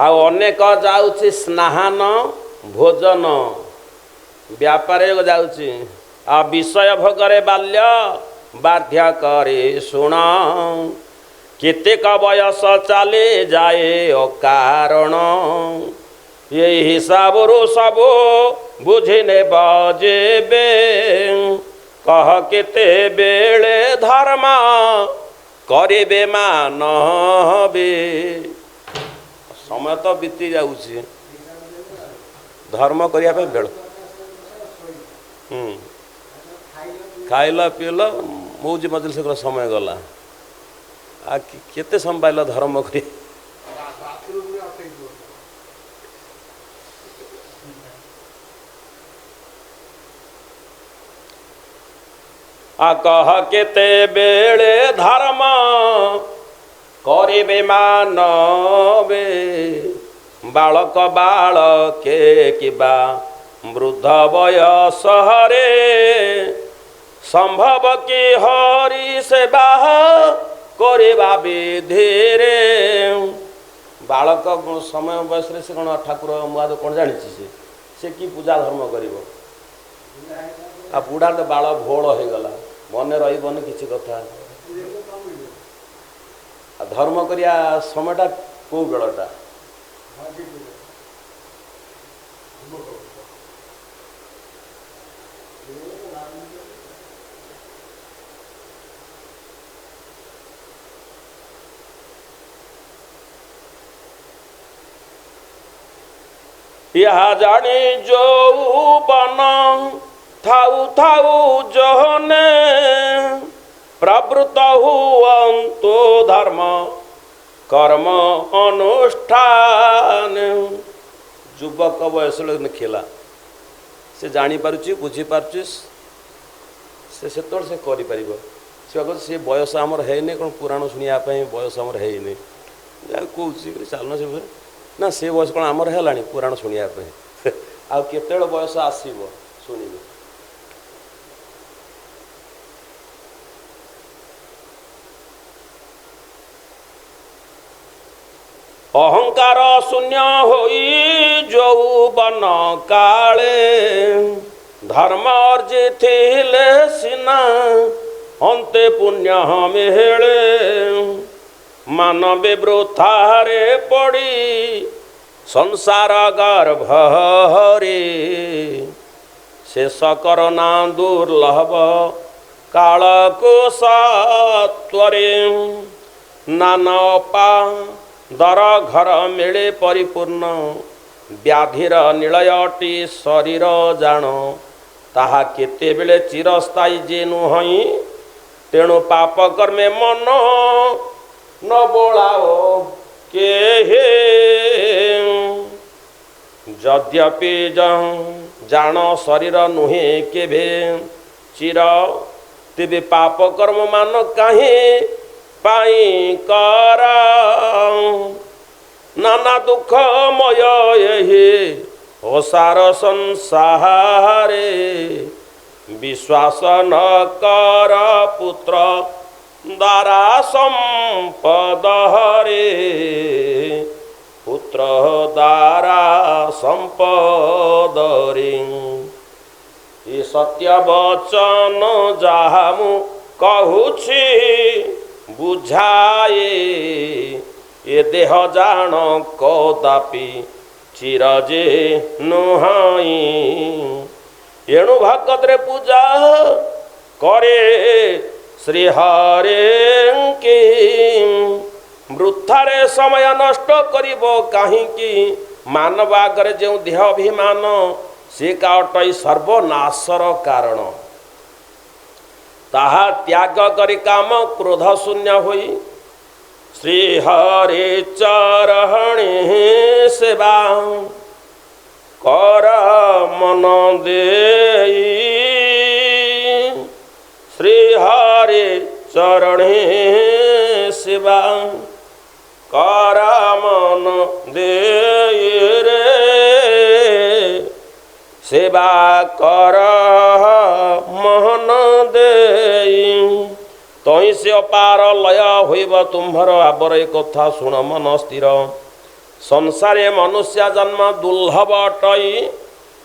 ଆଉ ଅନେକ ଯାଉଛି ସ୍ନାହାନ ଭୋଜନ ବ୍ୟାପାର ଯାଉଛି ଆଉ ବିଷୟ ଭୋଗରେ ବାଲ୍ୟ ବାଧ୍ୟ କରି ଶୁଣ କେତେକ ବୟସ ଚାଲି ଯାଏ ଅକାରଣ ଏଇ ହିସାବରୁ ସବୁ ବୁଝି ନେବ ଯେବେ କହ କେତେବେଳେ ଧର୍ମ କରିବେ ମାନବେ। ସମୟ ତ ବିତି ଯାଉଛି ଧର୍ମ କରିବା ପାଇଁ ବେଳ ଖାଇଲ ପିଇଲ ମଉଜ ମଜଲିସ ସେଗୁলো ସମୟ ଗଲା ଆଉ କେତେ ସମୟ ପାଇଲ ଧର୍ମ କରି କହ କେତେବେଳେ ଧର୍ମ କରିବେ ମାନବେ ବାଳକ ବାଳକେ କିବା ବୃଦ୍ଧ ବୟସରେ ସମ୍ଭବ କି ହରି ସେବା କରିବା ବିଧିରେ। ବାଳକ ସମୟ ବୟସରେ ସେ କ'ଣ ଠାକୁର ମୁଆଦ କ'ଣ ଜାଣିଛି ସେ କି ପୂଜା ଧର୍ମ କରିବ ଆଉ ବୁଢ଼ା ତ ବାଳ ଭୋଳ ହେଇଗଲା ମନେ ରହିବନି କିଛି କଥା। ଧର୍ମ କରିବା ସମୟଟା କେଉଁ ବେଳଟା ଏହା ଜାଣି ଯୌବନ ଥାଉ ଥାଉ ଜହନେ ପ୍ରବୃତ୍ତ ହୁଅନ୍ତୁ ଧର୍ମ କର୍ମ ଅନୁଷ୍ଠାନ। ଯୁବକ ବୟସ ଖିଲା ସେ ଜାଣିପାରୁଛି ବୁଝିପାରୁଛି ସେ ସେତେବେଳେ ସେ କରିପାରିବ। ସେ କହୁଛି ସେ ବୟସ ଆମର ହେଇନି କ'ଣ ପୁରାଣ ଶୁଣିବା ପାଇଁ ବୟସ ଆମର ହେଇନି ଯାହା କହୁଛି ଚାଲୁନ ସେ ନା ସେ ବୟସ କ'ଣ ଆମର ହେଲାଣି ପୁରାଣ ଶୁଣିବା ପାଇଁ ଆଉ କେତେବେଳେ ବୟସ ଆସିବ ଶୁଣିବେ। ଅହଙ୍କାର ଶୂନ୍ୟ ହୋଇ ଯୌବନ କାଳେ ଧର୍ମ ଅର୍ଜିଥିଲେ ସିନା ଅନ୍ତେ ପୁଣ୍ୟ ମିଳେ ମାନବେ ବୃଥାରେ ପଡ଼ି ସଂସାର ଗର୍ଭରେ ଶେଷ କରନା ଦୁର୍ଲଭ କାଳକୁ ସତ୍ୱରେ ନାନା ଦର ଘର ମିଳେ ପରିପୂର୍ଣ୍ଣ ବ୍ୟାଧିର ନିଳୟଟି ଶରୀର ଜାଣ ତାହା କେତେବେଳେ ଚିରସ୍ଥାୟୀ ଯେ ନୁହଁ ତେଣୁ ପାପ କର୍ମେ ମନ ନ ବୋଳାଅ କେହେ ଯଦ୍ୟପି ଜାଣ ଶରୀର ନୁହେଁ କେବେ ଚିର ତେବେ ପାପ କର୍ମ ମାନ କାହିଁ ପାଇଁ କର ନାନା ଦୁଃଖମୟ ଏହି ଓସାର ସଂସାରେ ବିଶ୍ୱାସ ନ କର ପୁତ୍ର ଦ୍ୱାରା ସମ୍ପଦ ହରେ ପୁତ୍ର ଦ୍ୱାରା ସମ୍ପଦରେ। ଏ ସତ୍ୟ ବଚନ ଯାହା ମୁଁ କହୁଛି ବୁଝାଏ ଏ ଦେହ ଜାଣ କଦାପି ଚିର ଯେ ନୁହଁ ଏଣୁ ଭଗତରେ ପୂଜା କରେ ଶ୍ରୀ ହରେଙ୍କି ବୃଥାରେ ସମୟ ନଷ୍ଟ କରିବ କାହିଁକି ମାନବ ଆଗରେ ଯେଉଁ ଦେହ ଅଭିମାନ ସେ ଅଟଇ ସର୍ବନାଶର କାରଣ ତାହା ତ୍ୟାଗ କରି କାମ କ୍ରୋଧ ଶୂନ୍ୟ ହୋଇ ଶ୍ରୀ ହରି ଚରଣୀ ସେବା କର ମନ ଦେଇ ଶ୍ରୀ ହରି ଚରଣୀ सेवा करा मन दे रे सेवा कर मन दे तई से अपार लय होइब तुम्हर आबर ए कथा शुण मन स्थिर संसारे मनुष्य जन्म दुर्लभ अटई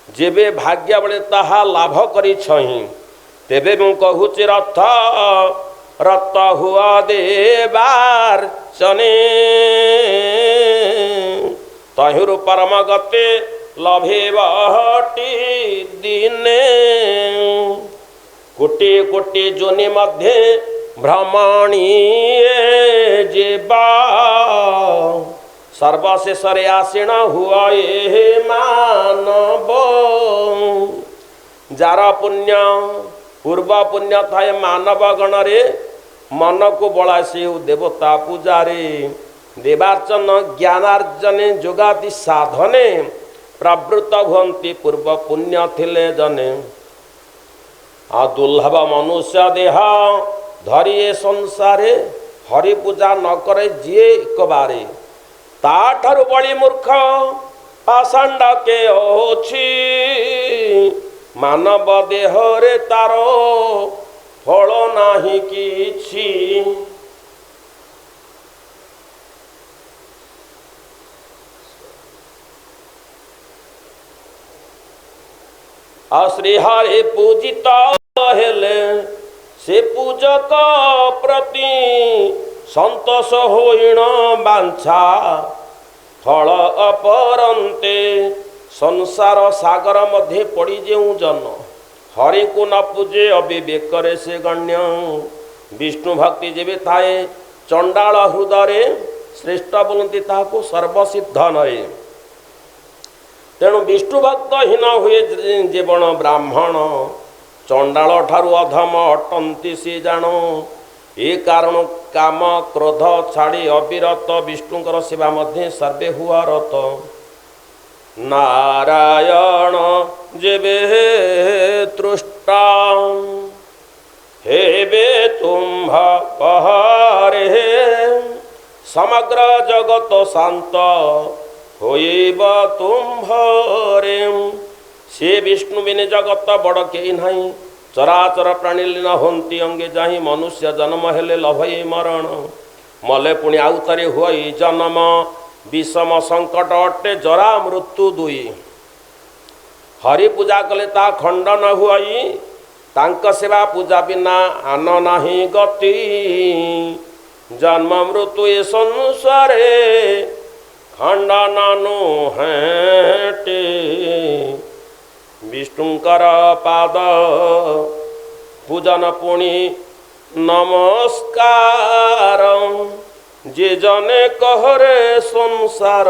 जेबे भाग्य बले ताहा लाभ करी छही तेबे मु कहूची रथ रत हुआ देवार चने तहिरु परम गते लभे बहटी दिने कोटि कोटि जोनि मध्ये भ्रमणी जेबा सर्वशेषरे आसीन हुआ ए मानव जार पुण्य पूर्व पुण्य थाए मानव गणरे मन को बड़ा से देवता पूजारे देवार्चन ज्ञानार्जने जोगाति साधने प्रवृत्त भवन्ति पूर्व पुण्य थिले जने आ दुर्लभ मनुष्य देह धरी ए संसारे हरि पूजा न करे जिए एक बारे ताठारु बड़ी मूर्ख पाषांड के अछि मानव देह रे तारो फल नाही किछि श्री हरि पूजित हेले से पूजक प्रति संतोष होइण बांछा फल अपरंते संसार सागर मध्य पड़ी जेउ जन हरि को न पूजे अविवेक से गण्य विष्णु भक्ति जेबे थाए चंडाल हृदय श्रेष्ठ बोलती ताको सर्वसिद्ध नए तेणु विष्णु भक्त हीन हुए जीवन ब्राह्मण चंडाल ठारू अधम अटंती से जान ए कारण काम क्रोध छाड़ी अविरत विष्णुकर सेवा मध्य सर्वे हुआ रत नारायण जेबे तृष्टा हेबे तुम्भ पहारे समग्र जगत शांत होइब तुम्भरे से विष्णु बिने जगत बड़ के नहीं चराचर प्राणी लीन हंती अंगे जाही मनुष्य जन्म हेले लभई मरण मले पुणी आउतरे हुई जन्म विषम संकट अटे जरा मृत्यु दुई हरि पूजा कले ता खंड न हुई तांक सेवा पूजा बिना आन नाही गति जन्म मृत्यु ए संसारे खंडन नु हेटे विष्णुकर पाद पूजन पुणी नमस्कार जे जने कहरे संसार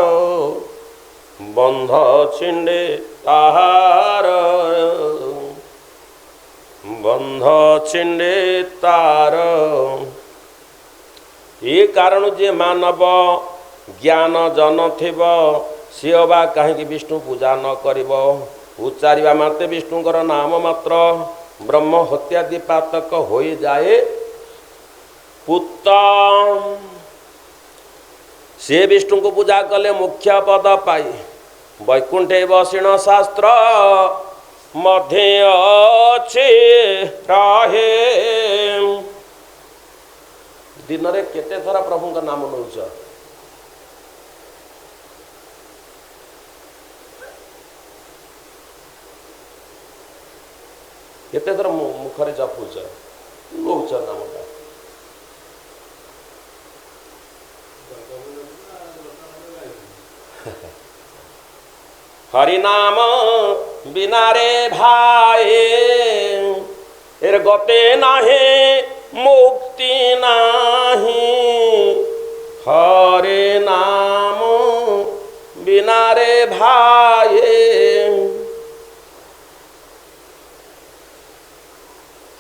बंध छिंडे ताहार बंध छिंडे तार ये कारण जे मानव ज्ञान जन थिब सी बा कहीं विष्णु पूजा न करिब उच्चारिबा मात्रे विष्णुकर नाम मात्र ब्रह्म हत्यादि पातक हो जाए पुत्त से विष्णु को पूजा कले मुख्य पद पाई वैकुंठे बसिण शास्त्र मध्य अच्छे रहे दिन रे केते थरा प्रभु का नाम नौच केते थर मुखरे जपूच नौच नाम का हरि नाम बिना रे भाई एर गते नाहे मुक्ति नाही हरे नाम बिना रे भाई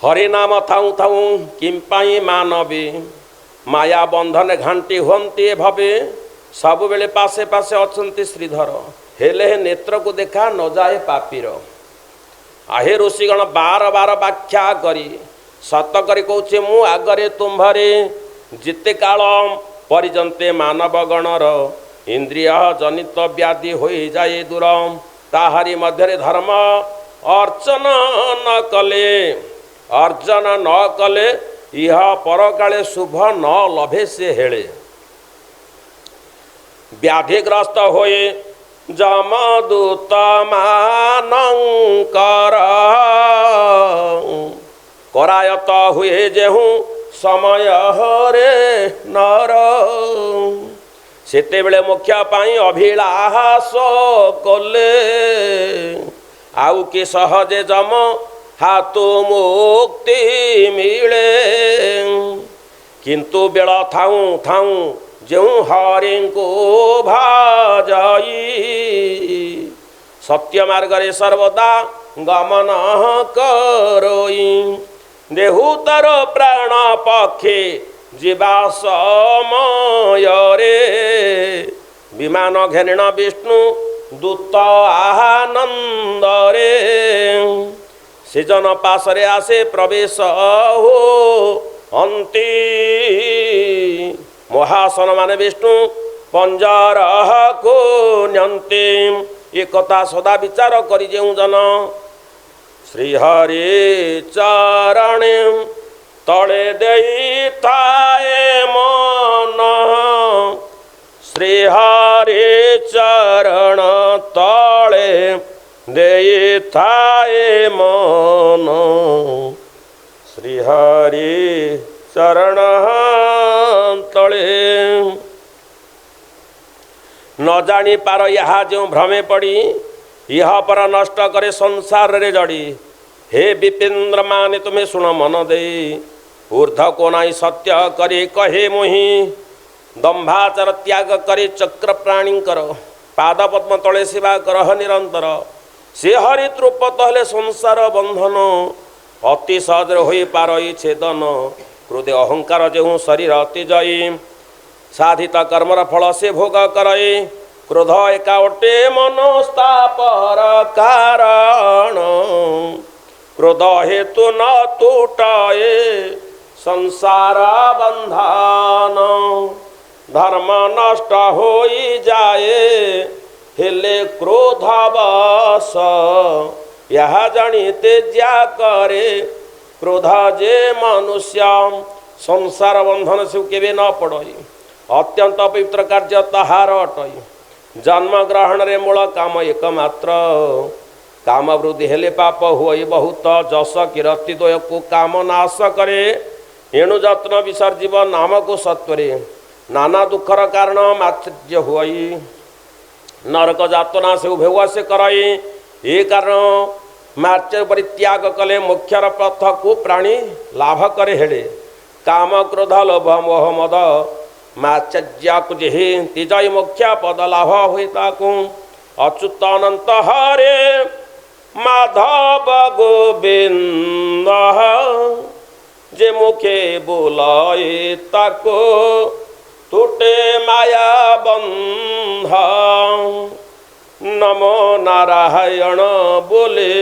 हरि नाम थाऊ थाऊ किंपाई मानवी माया बंधन घांटी हुंती भवे सब बेले पासे पासे अछंती श्रीधर हेले नेत्र को देखा न जाए पापीर आहे ऋषिगण बार बार व्याख्या करी सत करी कहूचे मु आगरे तुम्भरे ଯେତେ କାଳ ପରିଜନ୍ତେ ମାନବ ଗଣର ଇନ୍ଦ୍ରିୟ ଜନିତ ବ୍ୟାଧି ହୋଇଯାଏ ଦୂର, ତାହାରି ମଧ୍ୟରେ ଧର୍ମ ଅର୍ଜନ ନ କଲେ ଇହ ପରକାଳେ ଶୁଭ ନ ଲଭେ ସେ ହେଳେ। ବ୍ୟାଧିଗ୍ରସ୍ତ ହୋଇ ଯମଦୂତ ମାନଙ୍କର କରାୟତ ହୁଏ ଯେଉଁ ସମୟରେ ନର, ସେତେବେଳେ ମୋକ୍ଷ ପାଇଁ ଅଭିଳାଷ କଲେ ଆଉ କି ସହଜେ ଯମ ହାତୁ ମୁକ୍ତି ମିଳେ। କିନ୍ତୁ ବେଳ ଥାଉଁ ଥାଉଁ ଯେଉଁ ହରିଙ୍କୁ ଭାଜଇ ସତ୍ୟ ମାର୍ଗରେ ସର୍ବଦା ଗମନ କରଇ, ଦେହୁତର ପ୍ରାଣ ପକ୍ଷେ ଯିବା ସମୟରେ ବିମାନ ଘେରିଣ ବିଷ୍ଣୁ ଦୂତ ଆନନ୍ଦରେ, ସେଜନ ପାଶରେ ଆସେ ପ୍ରବେଶ ହୋ ଅନ୍ତି, ମହାସନ ମାନେ ବିଷ୍ଣୁ ପଞ୍ଜରକୁ ନିଅନ୍ତି। ଏକଥା ସଦା ବିଚାର କରି ଯେଉଁ ଜନ ଶ୍ରୀହରି ଚରଣେ ତଳେ ଦେଇଥାଏ ମନ, ଶ୍ରୀହରି ଚରଣ ତଳେ ଦେଇଥାଏ ମନ, ଶ୍ରୀହରି ଚରଣ ତଳେ। ନ ଜାଣି ପାର ଏହା ଯେଉଁ ଭ୍ରମେ ପଡ଼ି ଇହ ପର ନଷ୍ଟ କରେ ସଂସାରରେ ଜଡ଼ି, ହେ ବିପେନ୍ଦ୍ର ମାନେ ତୁମେ ଶୁଣ ମନ ଦେଇ, ଊର୍ଦ୍ଧ୍ୱ କୋଣାଇ ସତ୍ୟ କରି କହେ ମୁହିଁ, ଦମ୍ଭାଚାର ତ୍ୟାଗ କରି ଚକ୍ର ପ୍ରାଣୀଙ୍କର ପାଦ ପଦ୍ମ ତଳେ ସେବା କରହ ନିରନ୍ତର, ସେ ହରି ତୃପତ ହେଲେ ସଂସାର ବନ୍ଧନ, ଅତି ସହଜରେ ହୋଇପାରଇ ଛେଦନ, କ୍ରୋଧେ ଅହଙ୍କାର ଯେଉଁ ଶରୀର ଅତି ଜୟୀ, ସାଧିତ କର୍ମର ଫଳ ସେ ଭୋଗ କରଇ, କ୍ରୋଧ ଏକା ଅଟେ ମନସ୍ତାପର କାରଣ, କ୍ରୋଧ ହେତୁ ନ ତୁଟଏ ସଂସାର ବନ୍ଧନ, ଧର୍ମ ନଷ୍ଟ ହୋଇଯାଏ ହେଲେ କ୍ରୋଧ ବଶ, ଏହା ଜାଣି ତେଜ୍ୟା କରେ କ୍ରୋଧ ଯେ ମନୁଷ୍ୟ, ସଂସାର ବନ୍ଧନ ସେ କେବେ ନ ପଡ଼ଇ, ଅତ୍ୟନ୍ତ ପବିତ୍ର କାର୍ଯ୍ୟ ତାହାର ଅଟଇ, ଜନ୍ମ ଗ୍ରହଣରେ ମୂଳ କାମ ଏକମାତ୍ର, କାମ ବୃଦ୍ଧି ହେଲେ ପାପ ହୁଏ ବହୁତ, ଯଶ କୀର୍ତ୍ତି ଦ୍ୱୟକୁ କାମ ନାଶ କରେ, ଏଣୁ ଯତ୍ନ ବିସର୍ଜିବ ନାମକୁ ସତ୍ୱରେ, ନାନା ଦୁଃଖର କାରଣ ମାତ୍ସର୍ଯ୍ୟ ହୁଅଇ, ନରକ ଯାତନା ସେ ଉଭୟ ସେ କରଇ, ଏ କାରଣ ମାର୍ଚ୍ୟ ପରିତ୍ୟାଗ କଲେ ମୋକ୍ଷର ପଥକୁ ପ୍ରାଣୀ ଲାଭ করে ହେଳେ, କାମ କ୍ରୋଧ ଲୋଭ ମୋହ ମଦ ମାର୍ଚ୍ୟକୁ ଯେହି ତିଜଇ ମୋକ୍ଷ ପଦ ଲାଭ ହୁଏ ତାକୁ, ଅଚ୍ୟୁତ ଅନନ୍ତ ହରେ ମାଧବ ଗୋବିନ୍ଦ, ଯେ ମୁଖେ ବୋଲାଏ ତାକୁ ତୁଟେ ମାୟା ବନ୍ଧ, ନମୋ ନାରାୟଣ ବୋଲେ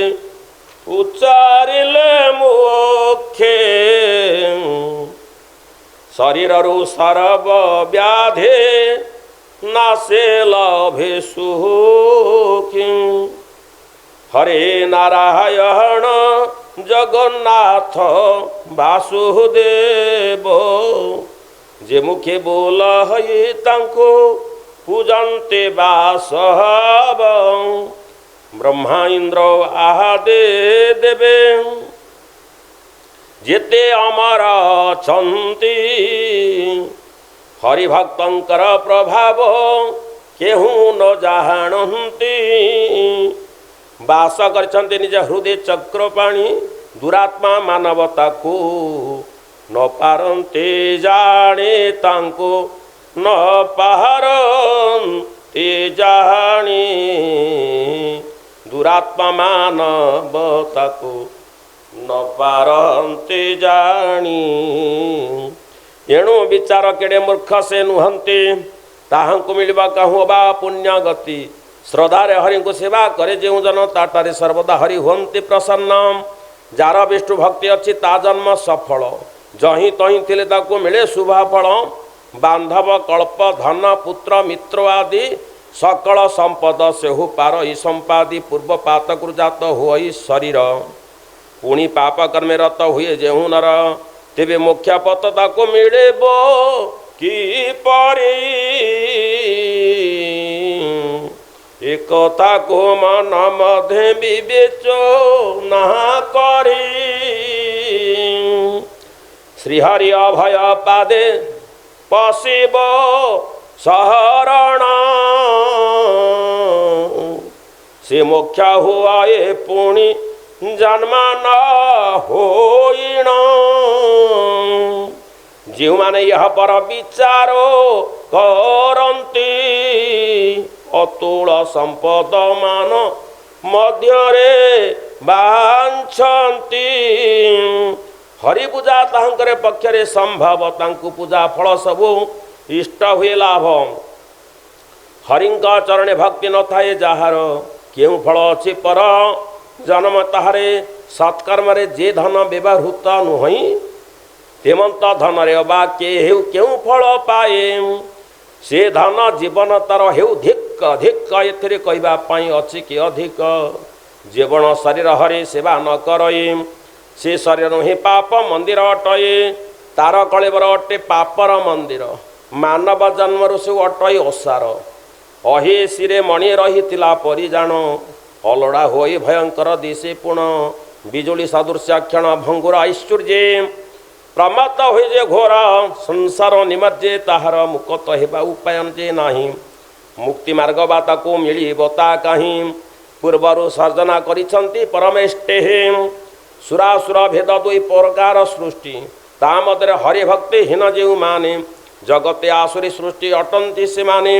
ଉଚ୍ଚାରିଲେ ମୁଖେ, ଶରୀରରୁ ସର୍ବ ବ୍ୟାଧି ନାଶେ ଲଭେ ସୁଖୀ, ହରେ ନାରାୟଣ ଜଗନ୍ନାଥ ବାସୁଦେବ, ଯେ ମୁଖେ ବୋଲ ହଇ ତାଙ୍କୁ ପୂଜନ୍ତେ ବାସବ, ବ୍ରହ୍ମା ଇନ୍ଦ୍ର ଆହାଦେ ଦେବେ, ଯେତେ ଅମର ଅଛନ୍ତି ହରିଭକ୍ତଙ୍କର ପ୍ରଭାବ କେହୁ ନ ଜାଣନ୍ତି, ବାସ କରିଛନ୍ତି ନିଜ ହୃଦୟ ଚକ୍ର ପାଣି, ଦୁରାତ୍ମା ମାନବତାକୁ ନ ପାରନ୍ତି ଜାଣି, ତାଙ୍କୁ ନ ପାରନ୍ତି ଜାଣି, ଦୁରାତ୍ମା ମାନବତାକୁ ନ ପାରନ୍ତି ଜାଣି, ଏଣୁ ବିଚାର କେଡ଼େ ମୂର୍ଖ ସେ ନୁହନ୍ତି, ତାହାଙ୍କୁ ମିଳିବ କାହୁଁ ବା ପୁଣ୍ୟ ଗତି, ଶ୍ରଦ୍ଧାରେ ହରିଙ୍କୁ ସେବା କରେ ଯେଉଁ ଜନ ତାଠାରେ ସର୍ବଦା ହରି ହୁଅନ୍ତି ପ୍ରସନ୍ନ, ଯାର ବିଷ୍ଣୁ ଭକ୍ତି ଅଛି ତା ଜନ୍ମ ସଫଳ, जहीं तहीं थिले ताको मिले शुभा फल बांधव कल्प धन पुत्र मित्र आदि सकल संपद सेहु पार ई संपादी पूर्व पातक जात हुई शरीर पुणी पाप कर्मे रत हुए जेहु नर तेबे मोक्षा पत ताको मिले कि परी एकता को मन मध्य विवेचो ना करी श्रीहरि अभय पादे पशिब शरण से मोक्षा हुआ ये पुणी जन्म न होइण जो माने यह पर विचारो करंती अतुल संपद मान मध्यरे बांछंती हरि पूजा तांकर पक्षरे संभव तांकु पूजा फल सबु इष्ट हुए लाभ हरिंका चरणे भक्ति न थाए जाहार केउ फल अछि पर जन्म ताहारे सत्कर्म रे जे धन व्यवहृत नुहई तेमंत धन रे बा केउ फल पाए से धन जीवन तार हेउ धिक धिक एथिरे कहबा पई अछि कि अधिक जीवन शरीर हरि सेवा न करई से शरीर ही पाप मंदिर अटये तार कलेबर अटे पापर मंदिर मानव जन्म से अटई ओसार अहे सिरे मणि रही परिजाण अलड़ा होई भयंकर दिशे पुण बिजुली सदृश्य क्षण भंगुर ऐश्वर्य प्रमत्त हुई जे घोर संसार निमज्जे ताहार मुक्त हेबा उपाय जे नाही मुक्ति मार्ग बाता को मिली बता कहीं पूर्वर सर्जना करिसंती परमेष्टे सुरासुर भेद दुई प्रकार सृष्टि ता मध्य हरिभक्ति हीन जो माने जगते आसुरी सृष्टि अटंती से माने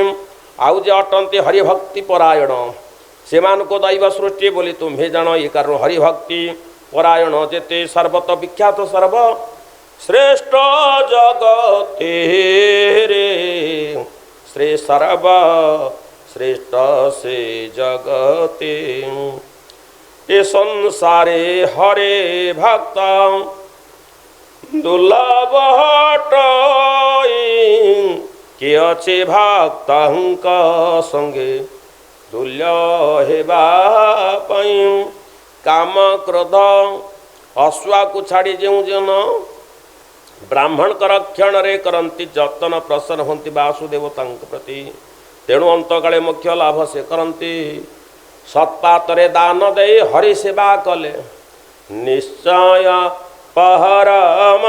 आउ जे अटंती हरिभक्ति परायण से को दैव सृष्टि बोली तुम्हें जान ये कारण हरिभक्ति परायण जेते सर्वत विख्यात सर्व श्रेष्ठ जगते रे श्री सर्व श्रेष्ठ से जगते ए संसारे हरे भक्त दुर्लभ हटई के अच्छे भक्त संगे तुल्य हेबा पई काम क्रोध अश्वा को छाड़ी जो जन ब्राह्मण रक्षण रे करंती जतन प्रसन्न होती वासुदेव प्रति तेणु अंतकाले मुख्य लाभ से करंती सत्पातरे दान दे हरि सेवा कले निश्चय पहरम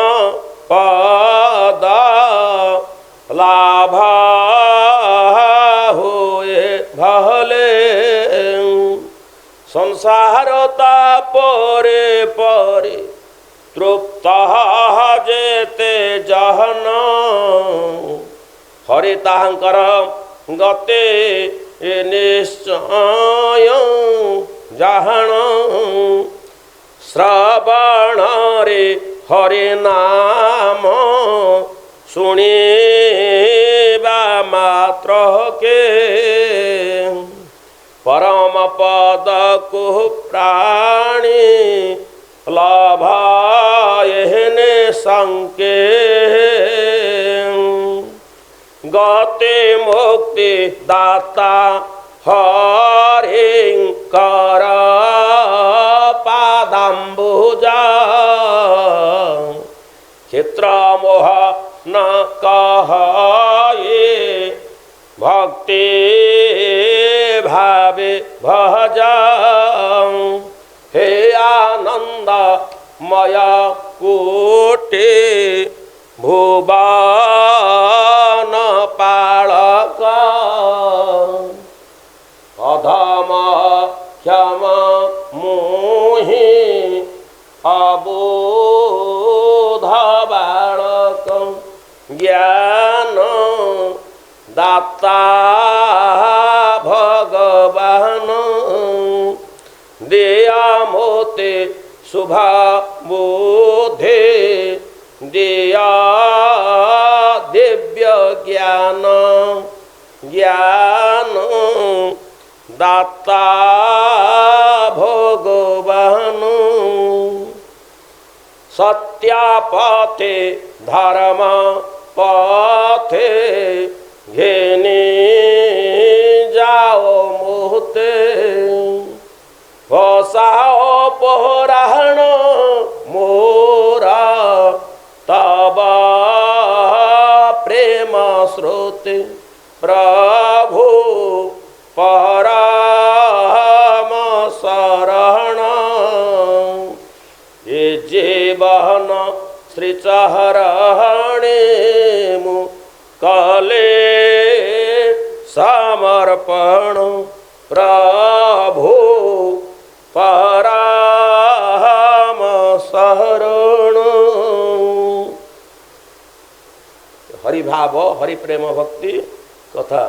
पद लाभ हुए भले संसार तापरे परे तृप्त जेते जहन हरि ताहंकर गते ए निश्चय जहन श्रवण रे हरि नाम सुने मात्र के परम पद को प्राणी लभायने संके गते मुक्ति दाता हरिंकर पादाम्बुजा क्षेत्र मोह न कहे भक्ति भावे भजा हे आनंद मया कोटे भुवन पालक अधम क्षम मोहि अबोध बालक ज्ञान दाता भगवान दिया मोते शुभा बोधे दिया दिव्य ज्ञान ज्ञान दाता भगवान सत्य सत्या पथे धर्म पथे घेने जाओ मुहते बसाओ पोराण मोरा तब प्रेम श्रोते प्रभु परम शरण ये जीवन श्री चहरणे मु कले समर्पण प्रभु परम शरण। हरि भाव हरि प्रेम भक्ति कथा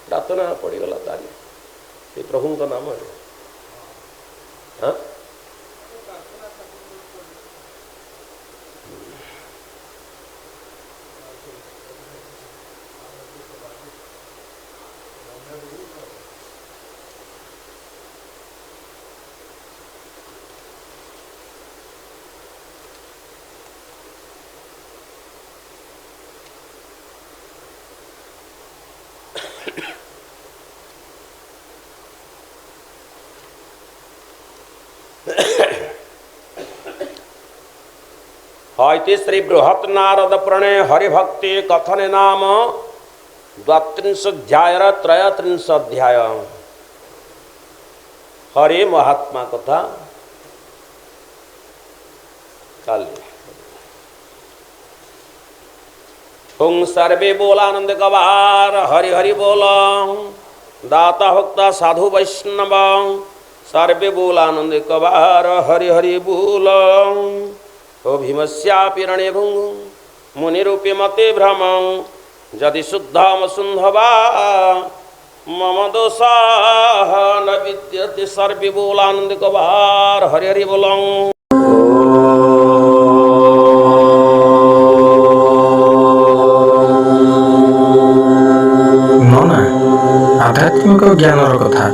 प्रार्थना पड़गला तारी ये प्रभु का नाम है। हाँ? इति श्री बृहत् नारद प्रणय हरिभक्ति कथन नाम 32 33 अध्याय हरि महात्मा कथा काली हुं सर्वे बोलानंद गवार हरि हरि बोला दाता भक्ता साधु वैष्णव सर्वे बोलानंद कवार हरि हरि बोल ओ भीमस्यापि रणे भुंगु मुनिरूपे मते भ्रम यदि शुद्धम सुंधवा मम दोषा न विद्यते सर्वे बोलानंद कवार हरि हरि बोलं। नना आध्यात्मिक ज्ञानर कथा